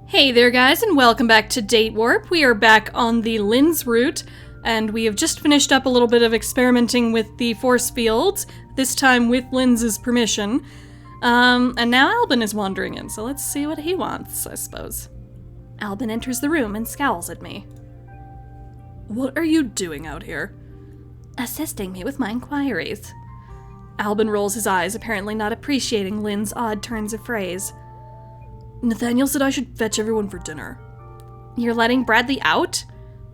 Hey there guys, and welcome back to Date Warp. We are back on the Linds route, and we have just finished up a little bit of experimenting with the force fields, this time with Linds's permission. And now Albin is wandering in, so let's see what he wants, I suppose. Albin enters the room and scowls at me. What are you doing out here? Assisting me with my inquiries. Albin rolls his eyes, apparently not appreciating Lin's odd turns of phrase. Nathaniel said I should fetch everyone for dinner. You're letting Bradley out?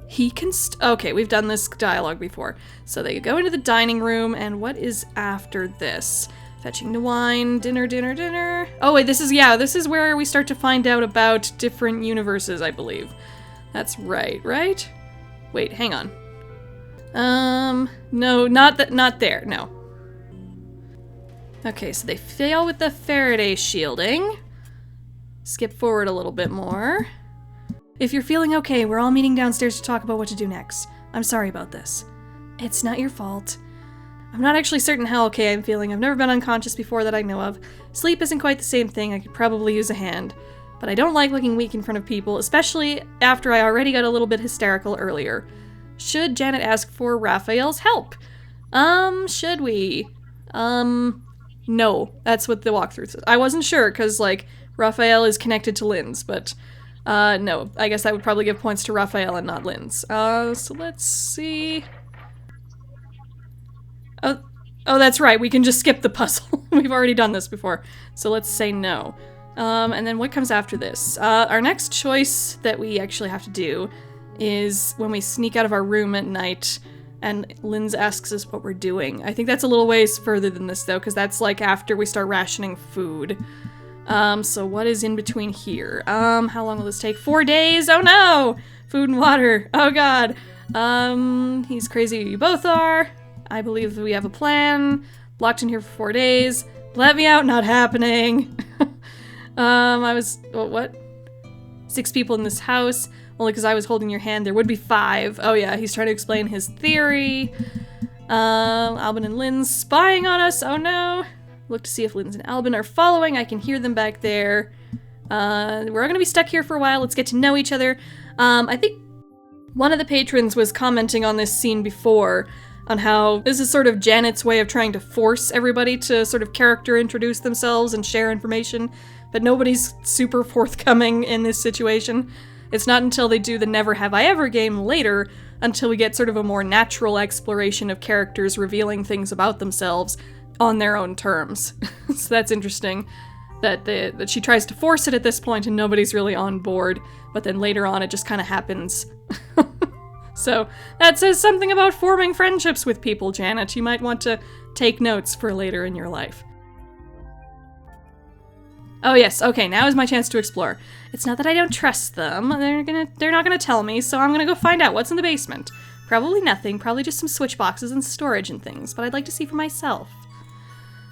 He can okay, we've done this dialogue before. So they go into the dining room, and what is after this? Fetching the wine, dinner. Oh wait, this is where we start to find out about different universes, I believe. That's right? Wait, hang on. No, not there, no. Okay, so they fail with the Faraday shielding. Skip forward a little bit more. If you're feeling okay, we're all meeting downstairs to talk about what to do next. I'm sorry about this. It's not your fault. I'm not actually certain how okay I'm feeling. I've never been unconscious before that I know of. Sleep isn't quite the same thing. I could probably use a hand. But I don't like looking weak in front of people, especially after I already got a little bit hysterical earlier. Should Janet ask for Raphael's help? Should we? No. That's what the walkthrough says. I wasn't sure, because, Raphael is connected to Linds, but, no. I guess that would probably give points to Raphael and not Linds. So let's see. Oh, that's right. We can just skip the puzzle. We've already done this before. So let's say no. And then what comes after this? Our next choice that we actually have to do is when we sneak out of our room at night and Linds asks us what we're doing. I think that's a little ways further than this, though, because that's, after we start rationing food. So what is in between here? How long will this take? 4 days? Oh no! Food and water. Oh god. He's crazy. You both are. I believe that we have a plan. Locked in here for 4 days. Let me out. Not happening. What? 6 people in this house. Only because I was holding your hand. There would be 5. Oh yeah, he's trying to explain his theory. Albin and Linds spying on us. Oh no. Look to see if Linds and Albin are following. I can hear them back there. We're all gonna be stuck here for a while. Let's get to know each other. I think one of the patrons was commenting on this scene before on how this is sort of Janet's way of trying to force everybody to sort of character introduce themselves and share information, but nobody's super forthcoming in this situation. It's not until they do the Never Have I Ever game later until we get sort of a more natural exploration of characters revealing things about themselves on their own terms. So that's interesting that she tries to force it at this point and nobody's really on board, but then later on it just kind of happens. So that says something about forming friendships with people, Janet. You might want to take notes for later in your life. Oh yes, okay, now is my chance to explore. It's not that I don't trust them. They're not gonna tell me, so I'm gonna go find out what's in the basement. Probably nothing, probably just some switch boxes and storage and things, but I'd like to see for myself.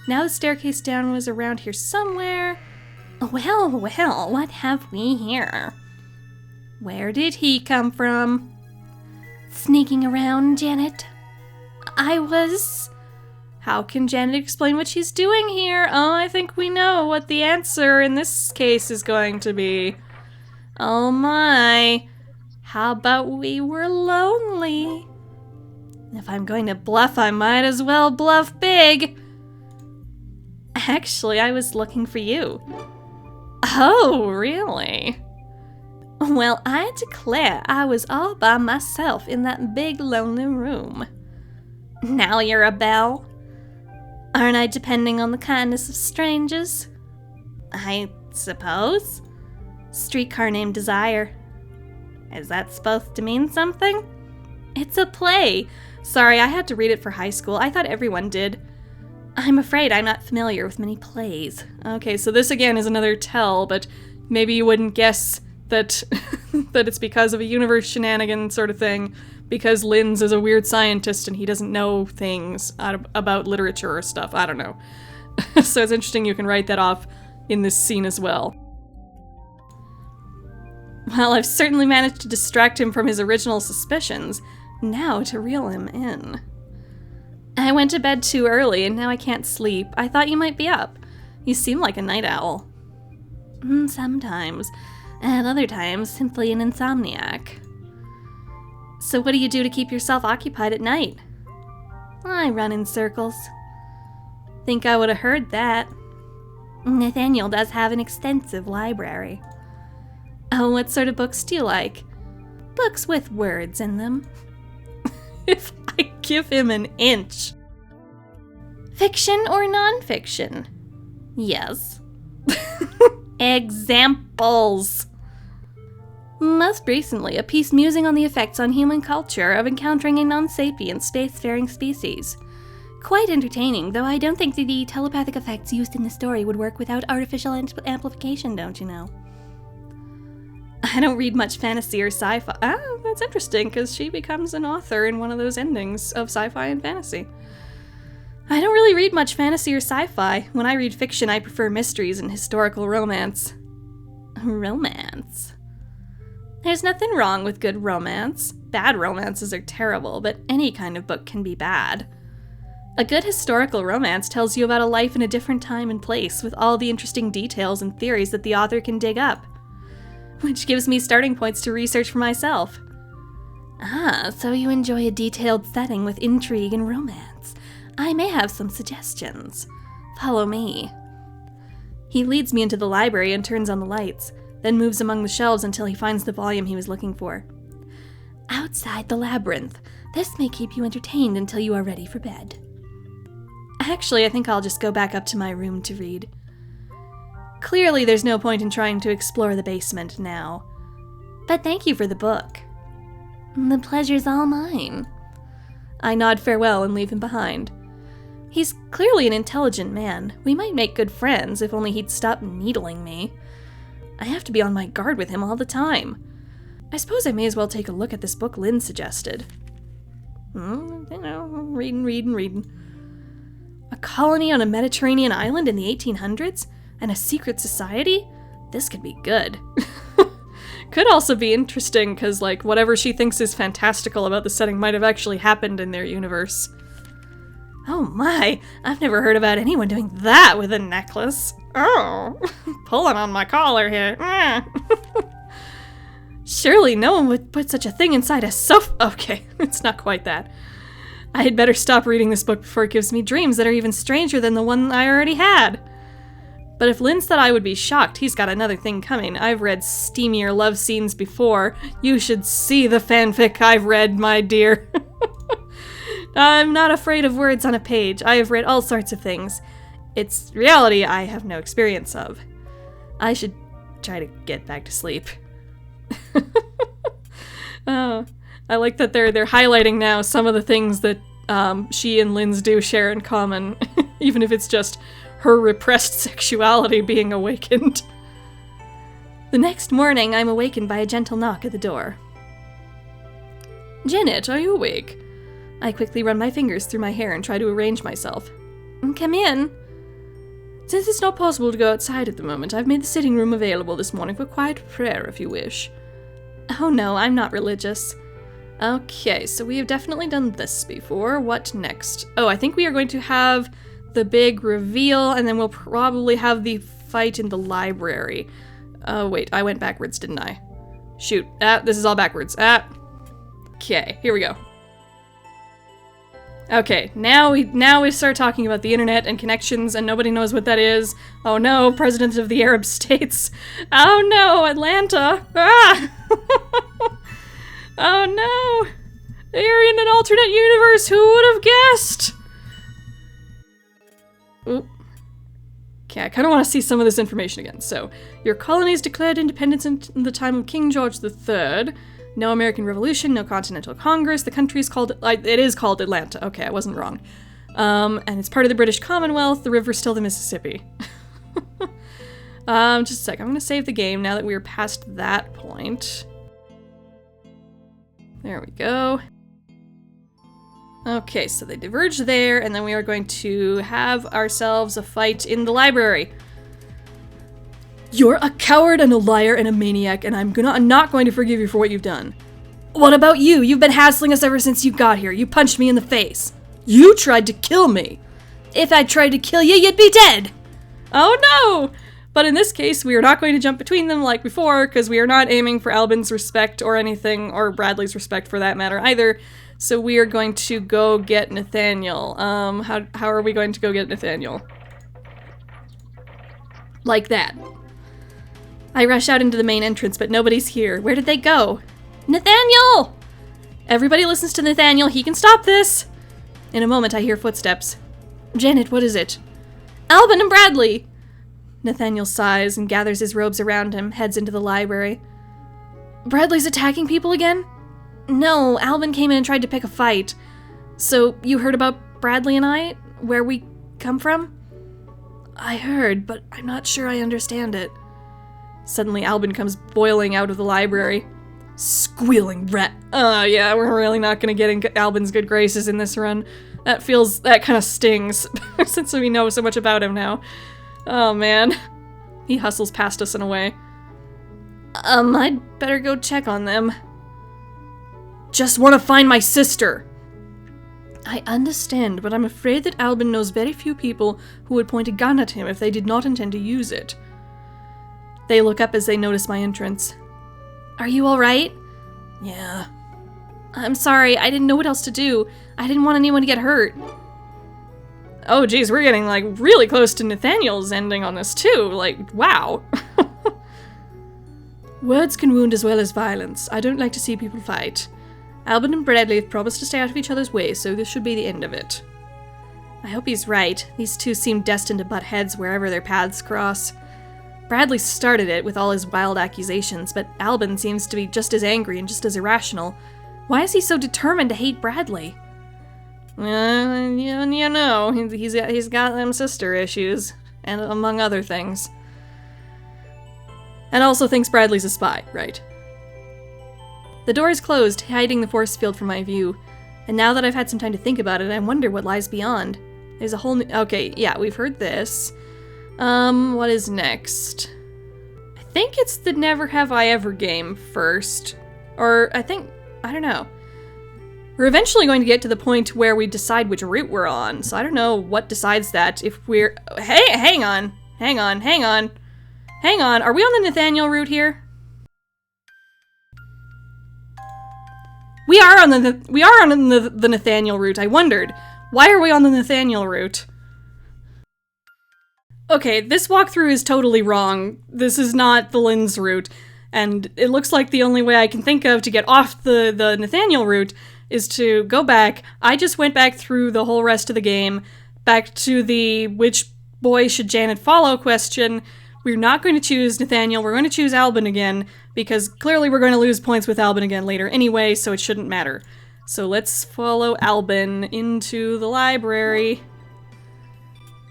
Now the staircase down was around here somewhere. Well, what have we here? Where did he come from? Sneaking around, Janet. How can Janet explain what she's doing here? Oh, I think we know what the answer in this case is going to be. Oh my. How about we were lonely? If I'm going to bluff, I might as well bluff big. Actually, I was looking for you. Oh, really? Well, I declare I was all by myself in that big lonely room. Now you're a belle. Aren't I depending on the kindness of strangers? I suppose. Streetcar named Desire. Is that supposed to mean something? It's a play. Sorry, I had to read it for high school. I thought everyone did. I'm afraid I'm not familiar with many plays. Okay, so this again is another tell, but maybe you wouldn't guess that that it's because of a universe shenanigan sort of thing, because Linds is a weird scientist and he doesn't know things about literature or stuff. I don't know. So it's interesting you can write that off in this scene as well. Well, I've certainly managed to distract him from his original suspicions. Now to reel him in. I went to bed too early and now I can't sleep. I thought you might be up. You seem like a night owl. Sometimes. At other times, simply an insomniac. So what do you do to keep yourself occupied at night? I run in circles. Think I would have heard that. Nathaniel does have an extensive library. Oh, what sort of books do you like? Books with words in them. If I give him an inch. Fiction or non-fiction? Yes. Examples. Most recently, a piece musing on the effects on human culture of encountering a non-sapient spacefaring species. Quite entertaining, though I don't think the telepathic effects used in the story would work without artificial amplification, don't you know? I don't read much fantasy or sci-fi. Oh, that's interesting, because she becomes an author in one of those endings of sci-fi and fantasy. I don't really read much fantasy or sci-fi. When I read fiction, I prefer mysteries and historical romance. Romance? There's nothing wrong with good romance. Bad romances are terrible, but any kind of book can be bad. A good historical romance tells you about a life in a different time and place, with all the interesting details and theories that the author can dig up. Which gives me starting points to research for myself. Ah, so you enjoy a detailed setting with intrigue and romance. I may have some suggestions. Follow me. He leads me into the library and turns on the lights, then moves among the shelves until he finds the volume he was looking for. Outside the labyrinth. This may keep you entertained until you are ready for bed. Actually, I think I'll just go back up to my room to read. Clearly, there's no point in trying to explore the basement now. But thank you for the book. The pleasure's all mine. I nod farewell and leave him behind. He's clearly an intelligent man. We might make good friends if only he'd stop needling me. I have to be on my guard with him all the time. I suppose I may as well take a look at this book Linds suggested. Reading. A colony on a Mediterranean island in the 1800s? And a secret society? This could be good. Could also be interesting, because, like, whatever she thinks is fantastical about the setting might have actually happened in their universe. Oh my, I've never heard about anyone doing that with a necklace. Oh, pulling on my collar here. Surely no one would put such a thing inside a sofa. Okay, it's not quite that. I had better stop reading this book before it gives me dreams that are even stranger than the one I already had. But if Linds thought I would be shocked, he's got another thing coming. I've read steamier love scenes before. You should see the fanfic I've read, my dear. I'm not afraid of words on a page. I have read all sorts of things. It's reality I have no experience of. I should try to get back to sleep. Oh, I like that they're highlighting now some of the things that she and Linds do share in common, even if it's just her repressed sexuality being awakened. The next morning, I'm awakened by a gentle knock at the door. Janet, are you awake? I quickly run my fingers through my hair and try to arrange myself. Come in. Since it's not possible to go outside at the moment, I've made the sitting room available this morning for quiet prayer if you wish. Oh no, I'm not religious. Okay, so we have definitely done this before. What next? Oh, I think we are going to have the big reveal, and then we'll probably have the fight in the library. Oh, wait, I went backwards, didn't I? Shoot. This is all backwards. Okay, here we go. Okay, now we start talking about the internet and connections, and nobody knows what that is. Oh no, President of the Arab States. Oh no, Atlanta. Ah! Oh no. They're in an alternate universe. Who would have guessed? Oop. Okay, I kind of want to see some of this information again. So, your colonies declared independence in the time of King George III. No American Revolution, no Continental Congress. The country is called, it is called Atlanta. Okay, I wasn't wrong. And it's part of the British Commonwealth. The river's still the Mississippi. Just a sec. I'm going to save the game now that we're past that point. There we go. Okay, so they diverge there, and then we are going to have ourselves a fight in the library. You're a coward and a liar and a maniac, and I'm not going to forgive you for what you've done. What about you? You've been hassling us ever since you got here. You punched me in the face. You tried to kill me. If I tried to kill you, you'd be dead. Oh no! But in this case, we are not going to jump between them like before, because we are not aiming for Albin's respect or anything, or Bradley's respect for that matter either. So we are going to go get Nathaniel. How are we going to go get Nathaniel? Like that. I rush out into the main entrance, but nobody's here. Where did they go? Nathaniel! Everybody listens to Nathaniel. He can stop this. In a moment, I hear footsteps. Janet, what is it? Albin and Bradley! Nathaniel sighs and gathers his robes around him, heads into the library. Bradley's attacking people again? No, Albin came in and tried to pick a fight. So, you heard about Bradley and I? Where we come from? I heard, but I'm not sure I understand it. Suddenly, Albin comes boiling out of the library. Squealing rat. Yeah, we're really not gonna get in Albin's good graces in this run. That kind of stings, since we know so much about him now. Oh, man. He hustles past us and away. I'd better go check on them. Just want to find my sister! I understand, but I'm afraid that Albin knows very few people who would point a gun at him if they did not intend to use it. They look up as they notice my entrance. Are you alright? Yeah. I'm sorry, I didn't know what else to do. I didn't want anyone to get hurt. Oh geez, we're getting like really close to Nathaniel's ending on this too. Like, wow. Words can wound as well as violence. I don't like to see people fight. Albin and Bradley have promised to stay out of each other's way, so this should be the end of it. I hope he's right. These two seem destined to butt heads wherever their paths cross. Bradley started it with all his wild accusations, but Albin seems to be just as angry and just as irrational. Why is he so determined to hate Bradley? You know, he's got them sister issues, and among other things. And also thinks Bradley's a spy, right? The door is closed, hiding the force field from my view. And now that I've had some time to think about it, I wonder what lies beyond. There's a whole new... Okay, yeah, we've heard this. What is next? I think it's the Never Have I Ever game first. Or, I don't know. We're eventually going to get to the point where we decide which route we're on, so I don't know what decides that. If we're... Hey, hang on. Hang on. Are we on the Nathaniel route here? We are on the Nathaniel route. I wondered. Why are we on the Nathaniel route? Okay, this walkthrough is totally wrong. This is not the Linds route. And it looks like the only way I can think of to get off the Nathaniel route is to go back. I just went back through the whole rest of the game, back to the which boy should Janet follow question. We're not going to choose Nathaniel, we're going to choose Albin again, because clearly we're going to lose points with Albin again later anyway, so it shouldn't matter. So let's follow Albin into the library.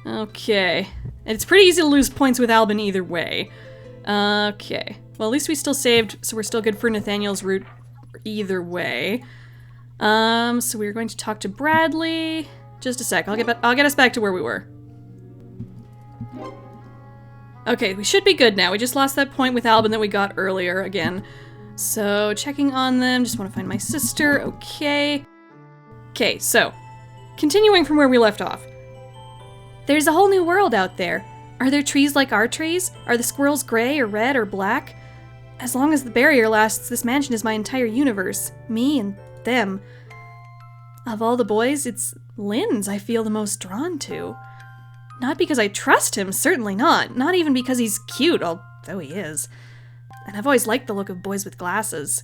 Okay. And it's pretty easy to lose points with Albin either way. Okay. Well, at least we still saved, so we're still good for Nathaniel's route either way. So we're going to talk to Bradley. Just a sec, I'll get us back to where we were. Okay, we should be good now. We just lost that point with Albin that we got earlier again. So, checking on them. Just want to find my sister. Okay. Okay, so, continuing from where we left off. There's a whole new world out there. Are there trees like our trees? Are the squirrels gray or red or black? As long as the barrier lasts, this mansion is my entire universe. Me and them. Of all the boys, it's Linds I feel the most drawn to. Not because I trust him, certainly not. Not even because he's cute, although he is. And I've always liked the look of boys with glasses.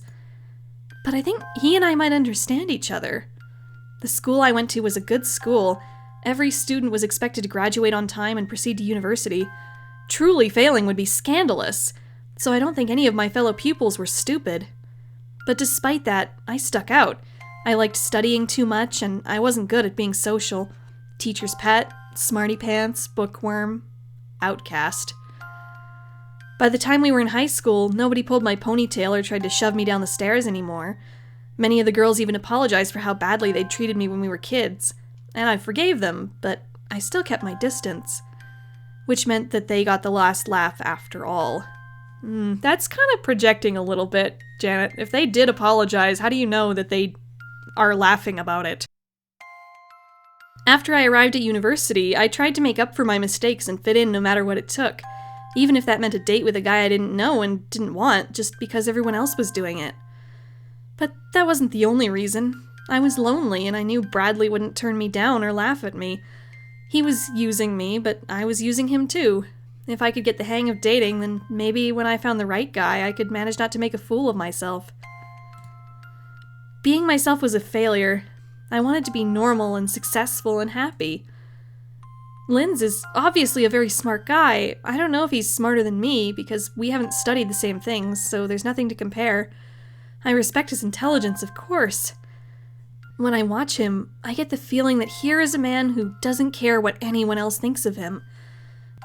But I think he and I might understand each other. The school I went to was a good school. Every student was expected to graduate on time and proceed to university. Truly failing would be scandalous, so I don't think any of my fellow pupils were stupid. But despite that, I stuck out. I liked studying too much, and I wasn't good at being social. Teacher's pet, smarty pants, bookworm, outcast. By the time we were in high school, nobody pulled my ponytail or tried to shove me down the stairs anymore. Many of the girls even apologized for how badly they'd treated me when we were kids. And I forgave them, but I still kept my distance. Which meant that they got the last laugh after all. That's kind of projecting a little bit, Janet. If they did apologize, how do you know that they are laughing about it? After I arrived at university, I tried to make up for my mistakes and fit in no matter what it took. even if that meant a date with a guy I didn't know and didn't want just because everyone else was doing it. But that wasn't the only reason. I was lonely and I knew Bradley wouldn't turn me down or laugh at me. He was using me, but I was using him too. If I could get the hang of dating, then maybe when I found the right guy, I could manage not to make a fool of myself. Being myself was a failure. I wanted to be normal and successful and happy. Linds is obviously a very smart guy. I don't know if he's smarter than me, because we haven't studied the same things, so there's nothing to compare. I respect his intelligence, of course. When I watch him, I get the feeling that here is a man who doesn't care what anyone else thinks of him.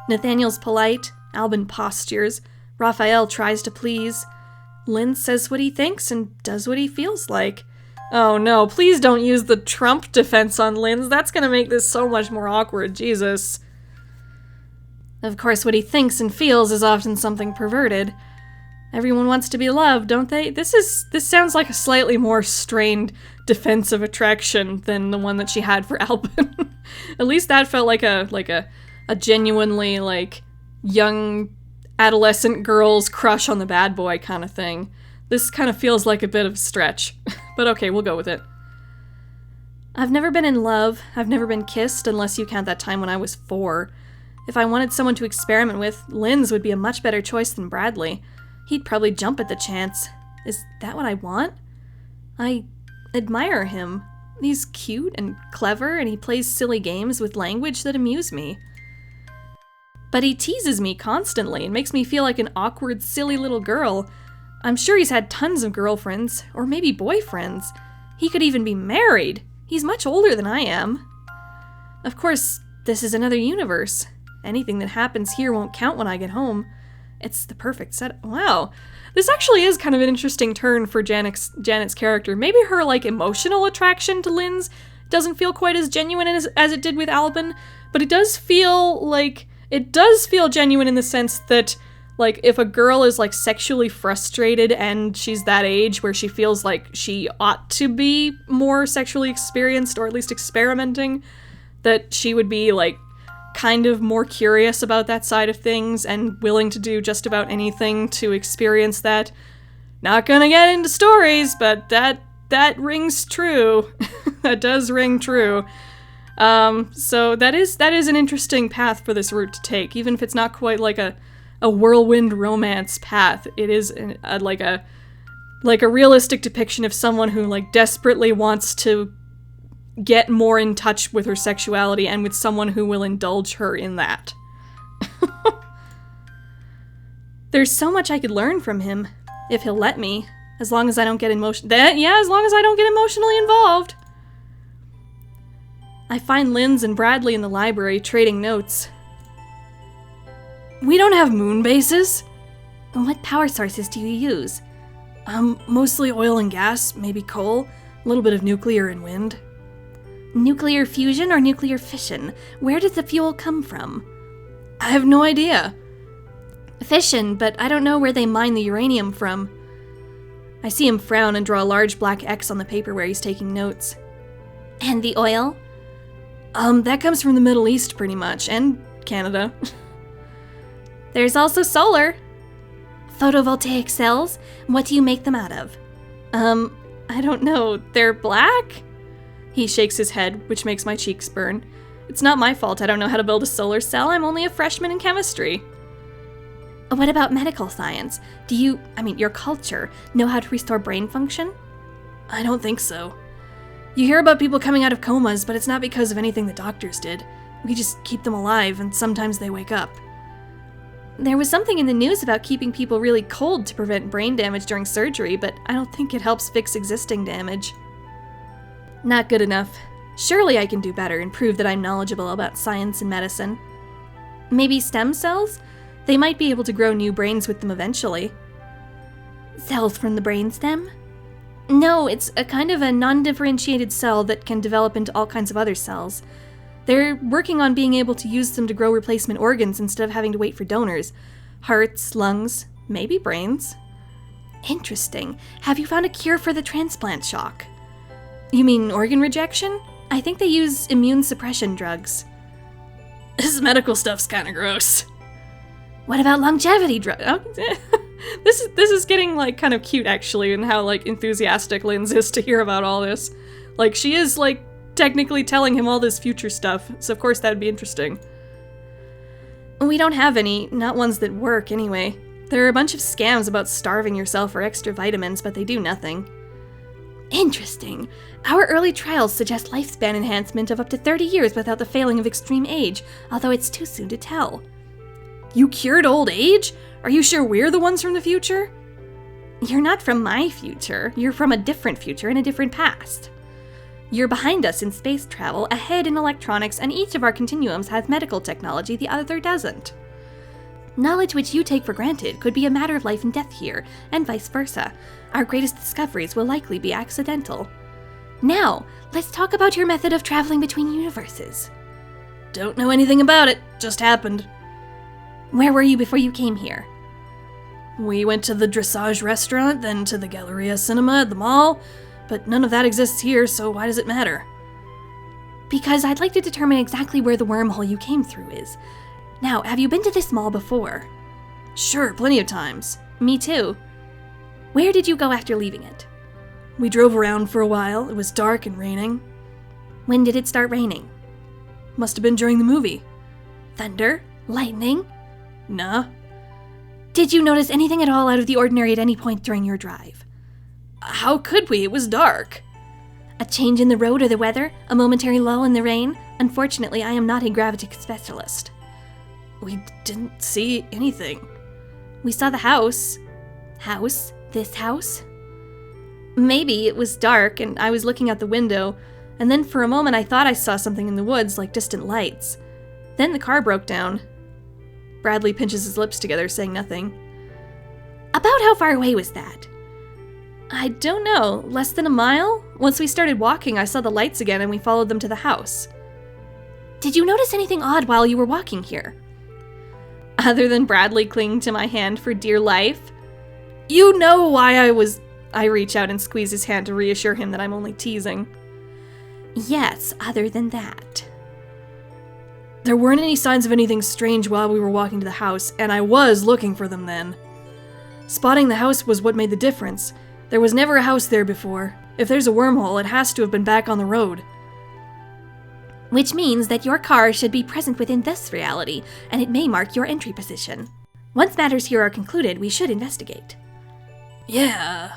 Nathaniel's polite, Albin postures, Raphael tries to please. Linds says what he thinks and does what he feels like. Oh no, please don't use the Trump defense on Linds. That's gonna make this so much more awkward, Jesus. Of course, what he thinks and feels is often something perverted. Everyone wants to be loved, don't they? This sounds like a slightly more strained defense of attraction than the one that she had for Albin. At least that felt like a genuinely, like, young adolescent girl's crush on the bad boy kind of thing. This kind of feels like a bit of a stretch. But okay, we'll go with it. I've never been in love. I've never been kissed, unless you count that time when I was 4. If I wanted someone to experiment with, Linds would be a much better choice than Bradley. He'd probably jump at the chance. Is that what I want? I admire him. He's cute and clever, and he plays silly games with language that amuse me. But he teases me constantly and makes me feel like an awkward, silly little girl. I'm sure he's had tons of girlfriends, or maybe boyfriends. He could even be married. He's much older than I am. Of course, this is another universe. Anything that happens here won't count when I get home. It's the perfect set. Wow. This actually is kind of an interesting turn for Janet's character. Maybe her, like, emotional attraction to Linds doesn't feel quite as genuine as it did with Albin, but it does feel genuine in the sense that, like, if a girl is, like, sexually frustrated and she's that age where she feels like she ought to be more sexually experienced, or at least experimenting, that she would be, like, kind of more curious about that side of things and willing to do just about anything to experience that. Not gonna get into stories, but that rings true. That does ring true. So that is an interesting path for this Root to take, even if it's not quite like a whirlwind romance path. It is like a realistic depiction of someone who, like, desperately wants to get more in touch with her sexuality and with someone who will indulge her in that. There's so much I could learn from him, if he'll let me, as long as I don't get as long as I don't get emotionally involved. I find Linds and Bradley in the library trading notes. We don't have moon bases. What power sources do you use? Mostly oil and gas, maybe coal, a little bit of nuclear and wind. Nuclear fusion or nuclear fission? Where does the fuel come from? I have no idea. Fission, but I don't know where they mine the uranium from. I see him frown and draw a large black X on the paper where he's taking notes. And the oil? That comes from the Middle East pretty much, and Canada. There's also solar. Photovoltaic cells? What do you make them out of? I don't know. They're black? He shakes his head, which makes my cheeks burn. It's not my fault I don't know how to build a solar cell. I'm only a freshman in chemistry. What about medical science? Do you, your culture, know how to restore brain function? I don't think so. You hear about people coming out of comas, but it's not because of anything the doctors did. We just keep them alive, and sometimes they wake up. There was something in the news about keeping people really cold to prevent brain damage during surgery, but I don't think it helps fix existing damage. Not good enough. Surely I can do better and prove that I'm knowledgeable about science and medicine. Maybe stem cells? They might be able to grow new brains with them eventually. Cells from the brainstem? No, it's a kind of a non-differentiated cell that can develop into all kinds of other cells. They're working on being able to use them to grow replacement organs instead of having to wait for donors. Hearts, lungs, maybe brains. Interesting. Have you found a cure for the transplant shock? You mean organ rejection? I think they use immune suppression drugs. This medical stuff's kinda gross. What about longevity Oh, this is getting, like, kind of cute, actually, and how, like, enthusiastic Linds is to hear about all this. Like, she is, like, technically telling him all this future stuff, so of course that'd be interesting. We don't have any, not ones that work anyway. There are a bunch of scams about starving yourself for extra vitamins, but they do nothing. Interesting. Our early trials suggest lifespan enhancement of up to 30 years without the failing of extreme age, although it's too soon to tell. You cured old age? Are you sure we're the ones from the future? You're not from my future. You're from a different future and a different past. You're behind us in space travel, ahead in electronics, and each of our continuums has medical technology the other doesn't. Knowledge which you take for granted could be a matter of life and death here, and vice versa. Our greatest discoveries will likely be accidental. Now, let's talk about your method of traveling between universes. Don't know anything about it, just happened. Where were you before you came here? We went to the dressage restaurant, then to the Galleria Cinema at the mall, but none of that exists here, so why does it matter? Because I'd like to determine exactly where the wormhole you came through is. Now, have you been to this mall before? Sure, plenty of times. Me too. Where did you go after leaving it? We drove around for a while. It was dark and raining. When did it start raining? Must have been during the movie. Thunder? Lightning? Nah. Did you notice anything at all out of the ordinary at any point during your drive? How could we? It was dark. A change in the road or the weather? A momentary lull in the rain? Unfortunately, I am not a gravitic specialist. We didn't see anything. We saw the house. House? This house? Maybe it was dark and I was looking out the window, and then for a moment I thought I saw something in the woods, like distant lights. Then the car broke down. Bradley pinches his lips together, saying nothing. About how far away was that? I don't know. Less than a mile? Once we started walking, I saw the lights again and we followed them to the house. Did you notice anything odd while you were walking here? Other than Bradley clinging to my hand for dear life? You know why I reach out and squeeze his hand to reassure him that I'm only teasing. Yes, other than that. There weren't any signs of anything strange while we were walking to the house, and I was looking for them then. Spotting the house was what made the difference. There was never a house there before. If there's a wormhole, it has to have been back on the road. Which means that your car should be present within this reality, and it may mark your entry position. Once matters here are concluded, we should investigate. Yeah,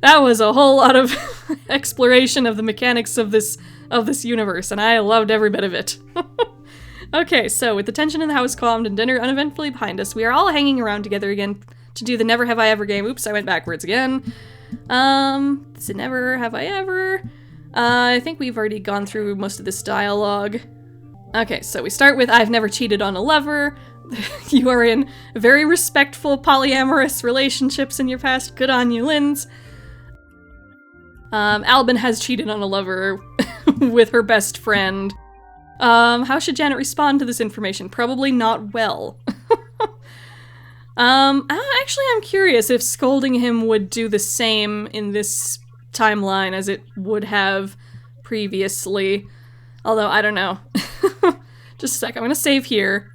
That was a whole lot of exploration of the mechanics of this universe, and I loved every bit of it. Okay, so with the tension in the house calmed and dinner uneventfully behind us, we are all hanging around together again to do the Never Have I Ever game. Oops, I went backwards again. Is it Never Have I Ever? I think we've already gone through most of this dialogue. Okay, so we start with I've never cheated on a lover. You are in very respectful polyamorous relationships in your past. Good on you, Linds. Albin has cheated on a lover with her best friend. How should Janet respond to this information? Probably not well. Actually, I'm curious if scolding him would do the same in this timeline as it would have previously. Although, I don't know. Just a sec, I'm gonna save here.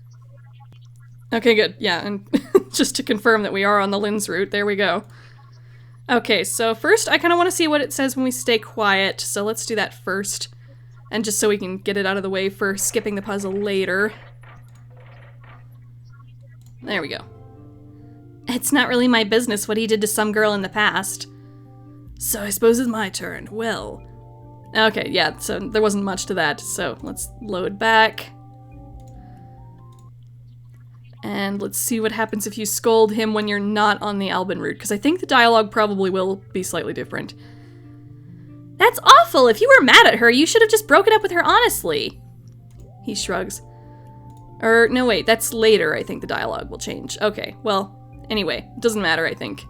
Okay, good. Yeah, and just to confirm that we are on the Linds route, there we go. Okay, so first I kind of want to see what it says when we stay quiet, so let's do that first. And just so we can get it out of the way for skipping the puzzle later. There we go. It's not really my business what he did to some girl in the past. So I suppose it's my turn. Well. Okay, yeah, so there wasn't much to that, so let's load back. And let's see what happens if you scold him when you're not on the Albin route, because I think the dialogue probably will be slightly different. That's awful! If you were mad at her, you should have just broken up with her honestly. He shrugs. No wait, that's later I think the dialogue will change. Okay, well, anyway, it doesn't matter I think.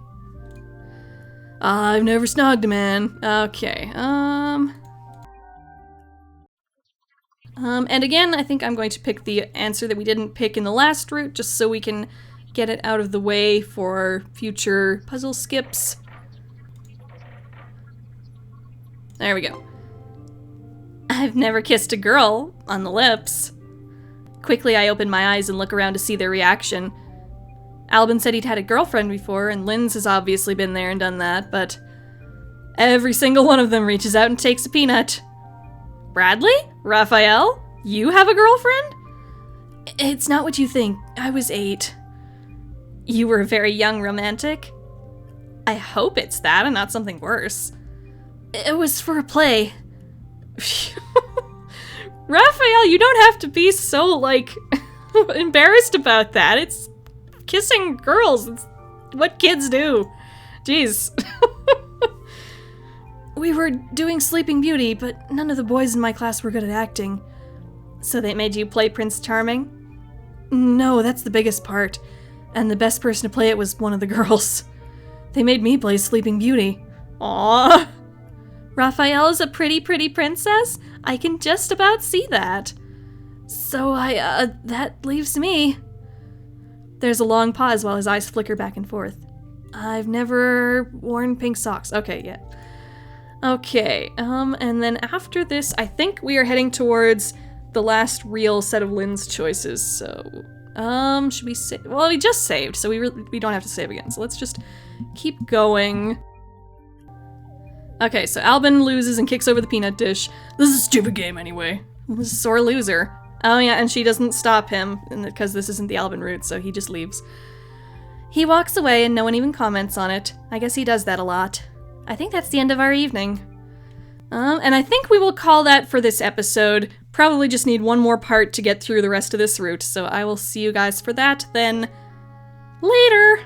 I've never snogged a man. Okay, and again, I think I'm going to pick the answer that we didn't pick in the last route, just so we can get it out of the way for future puzzle skips. There we go. I've never kissed a girl on the lips. Quickly, I open my eyes and look around to see their reaction. Albin said he'd had a girlfriend before, and Linds has obviously been there and done that, but every single one of them reaches out and takes a peanut. Bradley? Raphael? You have a girlfriend? It's not what you think. I was 8. You were very young romantic? I hope it's that and not something worse. It was for a play. Raphael, you don't have to be so, embarrassed about that. It's kissing girls. It's what kids do. Jeez. We were doing Sleeping Beauty, but none of the boys in my class were good at acting. So they made you play Prince Charming? No, that's the biggest part. And the best person to play it was one of the girls. They made me play Sleeping Beauty. Aww. Raphael is a pretty, pretty princess? I can just about see that. So that leaves me. There's a long pause while his eyes flicker back and forth. I've never worn pink socks. Okay, yeah. Okay, and then after this, I think we are heading towards the last real set of Linds choices, so, should we save? Well, we just saved, so we don't have to save again, so let's just keep going. Okay, so Albin loses and kicks over the peanut dish. This is a stupid game anyway. I'm a sore loser. Oh yeah, and she doesn't stop him, because this isn't the Albin route, so he just leaves. He walks away and no one even comments on it. I guess he does that a lot. I think that's the end of our evening. And I think we will call that for this episode. Probably just need one more part to get through the rest of this route, so I will see you guys for that then later.